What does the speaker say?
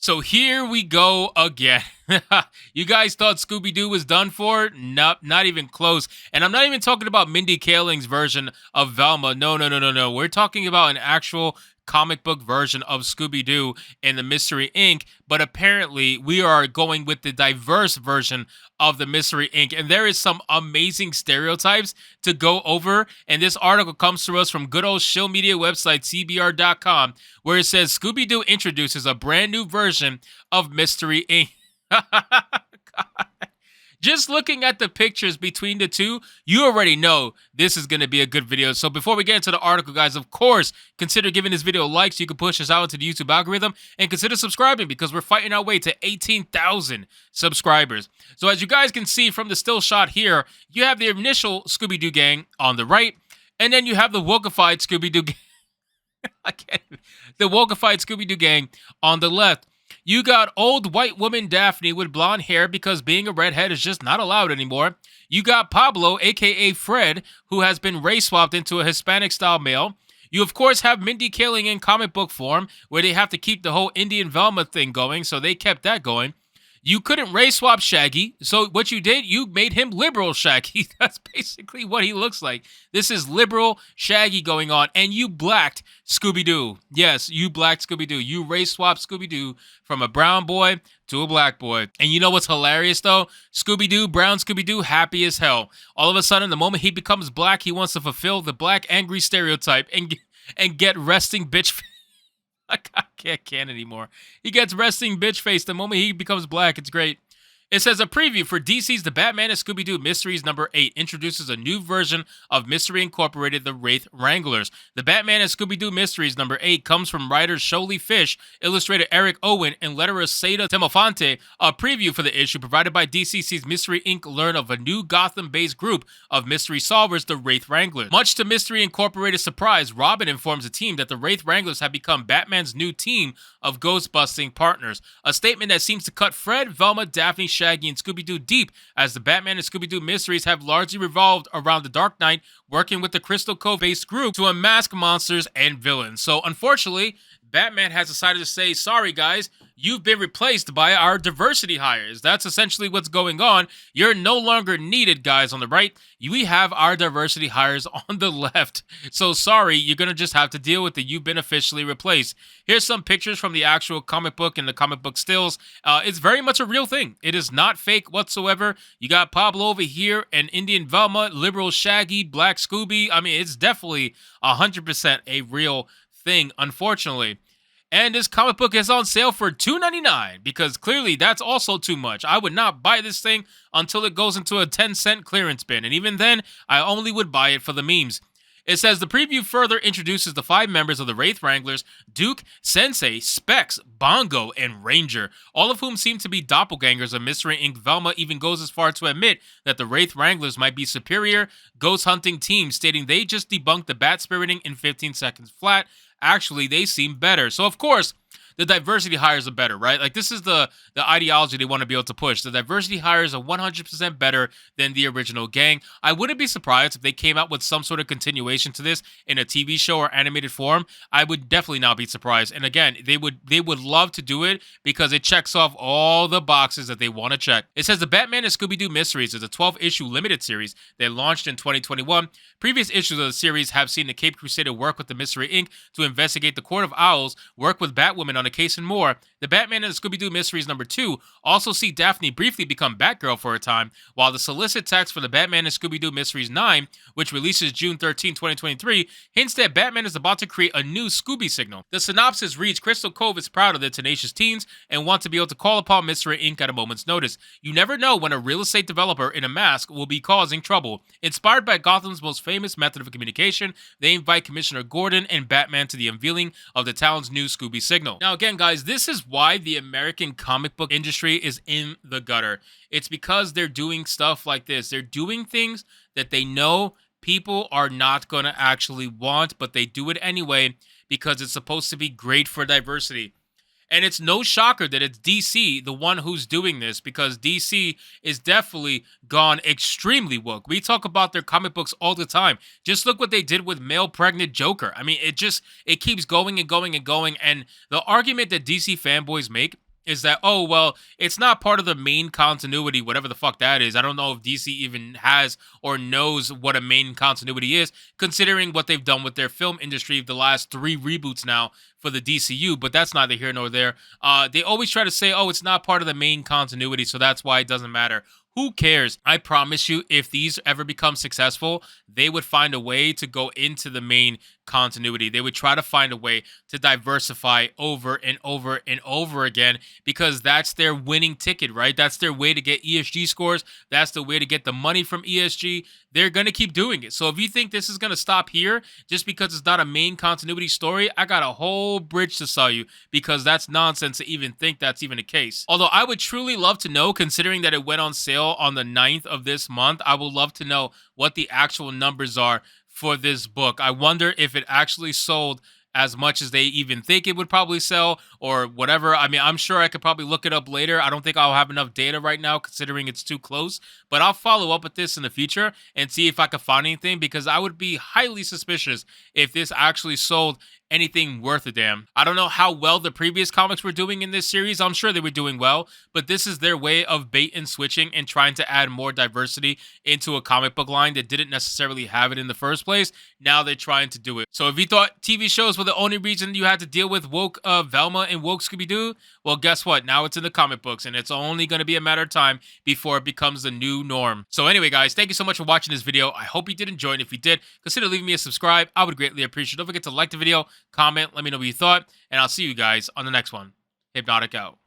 So here we go again. You guys thought Scooby-Doo was done for? Nope, not even close. And I'm not even talking about Mindy Kaling's version of Velma. No, no, no, no, no. We're talking about an actual comic book version of Scooby-Doo in the Mystery Inc. But apparently, we are going with the diverse version of the Mystery Inc. And there is some amazing stereotypes to go over. And this article comes to us from good old shill media website, CBR.com, where it says Scooby-Doo introduces a brand new version of Mystery Inc. Just looking at the pictures between the two, you already know this is going to be a good video. So before we get into the article, guys, of course, consider giving this video a like so you can push us out into the YouTube algorithm, and consider subscribing because we're fighting our way to 18,000 subscribers. So as you guys can see from the still shot here, you have the initial Scooby-Doo gang on the right, and then you have the wokeified Scooby-Doo gang. The wokeified Scooby-Doo gang on the left. You got old white woman Daphne with blonde hair because being a redhead is just not allowed anymore. You got Pablo, aka Fred, who has been race swapped into a Hispanic-style male. You, of course, have Mindy Kaling in comic book form, where they have to keep the whole Indian Velma thing going, so they kept that going. You couldn't race swap Shaggy, so what you did, you made him liberal Shaggy. That's basically what he looks like. This is liberal Shaggy going on, and you blacked Scooby-Doo. Yes, you blacked Scooby-Doo. You race swapped Scooby-Doo from a brown boy to a black boy. And you know what's hilarious, though? Scooby-Doo, brown Scooby-Doo, happy as hell. All of a sudden, the moment he becomes black, he wants to fulfill the black angry stereotype and get resting bitch I can't anymore. He gets resting bitch face the moment he becomes black. It's great. It says a preview for DC's The Batman and Scooby-Doo Mysteries number 8 introduces a new version of Mystery Incorporated, The Wraith Wranglers. The Batman and Scooby-Doo Mysteries number 8 comes from writers Sholey Fish, illustrator Eric Owen, and letterer Seda Temofonte. A preview for the issue provided by DC's Mystery Inc. learn of a new Gotham-based group of mystery solvers, the Wraith Wranglers. Much to Mystery Incorporated's surprise, Robin informs the team that the Wraith Wranglers have become Batman's new team of ghost-busting partners. A statement that seems to cut Fred, Velma, Daphne, Shaggy, and Scooby-Doo deep, as the Batman and Scooby-Doo mysteries have largely revolved around the Dark Knight working with the Crystal Cove-based group to unmask monsters and villains. So, unfortunately, Batman has decided to say, sorry guys, you've been replaced by our diversity hires. That's essentially what's going on. You're no longer needed, guys, on the right. We have our diversity hires on the left. So sorry, you're going to just have to deal with it. You've been officially replaced. Here's some pictures from the actual comic book and the comic book stills. It's very much a real thing. It is not fake whatsoever. You got Pablo over here and Indian Velma, liberal Shaggy, black Scooby. I mean, it's definitely 100% a real thing, unfortunately. And this comic book is on sale for $2.99 because clearly that's also too much. I would not buy this thing until it goes into a 10-cent clearance bin, and even then, I only would buy it for the memes. It says the preview further introduces the 5 members of the Wraith Wranglers: Duke, Sensei, Specs, Bongo, and Ranger, all of whom seem to be doppelgangers of Mystery Inc. Velma even goes as far to admit that the Wraith Wranglers might be superior ghost hunting teams, stating they just debunked the bat spiriting in 15 seconds flat. Actually, they seem better. So, of course, the diversity hires are better, right? Like, this is the ideology they want to be able to push. The diversity hires are 100% better than the original gang. I wouldn't be surprised if they came out with some sort of continuation to this in a TV show or animated form. I would definitely not be surprised. And again, they would love to do it because it checks off all the boxes that they want to check. It says the Batman and Scooby-Doo Mysteries is a 12-issue limited series that launched in 2021. Previous issues of the series have seen the Cape Crusader work with the Mystery Inc. to investigate the Court of Owls, work with Batwoman on a case, and more. The Batman and the Scooby-Doo Mysteries number 2 also see Daphne briefly become Batgirl for a time, while the solicit text for the Batman and Scooby-Doo Mysteries 9, which releases June 13, 2023, hints that Batman is about to create a new Scooby signal. The synopsis reads, Crystal Cove is proud of their tenacious teens and want to be able to call upon Mystery Inc. at a moment's notice. You never know when a real estate developer in a mask will be causing trouble. Inspired by Gotham's most famous method of communication, they invite Commissioner Gordon and Batman to the unveiling of the town's new Scooby signal. Now again, guys, this is why the American comic book industry is in the gutter. It's because they're doing stuff like this. They're doing things that they know people are not going to actually want, but they do it anyway because it's supposed to be great for diversity. And it's no shocker that it's DC, the one who's doing this, because DC is definitely gone extremely woke. We talk about their comic books all the time. Just look what they did with male pregnant Joker. I mean, it keeps going and going and going. And the argument that DC fanboys make is that, oh, well, it's not part of the main continuity, whatever the fuck that is. I don't know if DC even has or knows what a main continuity is, considering what they've done with their film industry the last 3 reboots now for the DCU, but that's neither here nor there. They always try to say, oh, it's not part of the main continuity, so that's why it doesn't matter. Who cares? I promise you, if these ever become successful, they would find a way to go into the main continuity. They would try to find a way to diversify over and over and over again because that's their winning ticket, right? That's their way to get ESG scores. That's the way to get the money from ESG. They're going to keep doing it. So if you think this is going to stop here just because it's not a main continuity story, I got a whole bridge to sell you because that's nonsense to even think that's even the case. Although I would truly love to know, considering that it went on sale on the 9th of this month, I would love to know what the actual numbers are for this book. I wonder if it actually sold as much as they even think it would probably sell or whatever. I mean, I'm sure I could probably look it up later. I don't think I'll have enough data right now considering it's too close, but I'll follow up with this in the future and see if I can find anything because I would be highly suspicious if this actually sold anything worth a damn. I don't know how well the previous comics were doing in this series. I'm sure they were doing well, but this is their way of bait and switching and trying to add more diversity into a comic book line that didn't necessarily have it in the first place. Now they're trying to do it. So if you thought TV shows were the only reason you had to deal with woke Velma and woke Scooby-Doo, well, guess what? Now it's in the comic books, and it's only going to be a matter of time before it becomes the new norm. So anyway, guys, thank you so much for watching this video. I hope you did enjoy it. If you did, consider leaving me a subscribe. I would greatly appreciate it. Don't forget to like the video, comment, let me know what you thought, and I'll see you guys on the next one. Hypnotic out.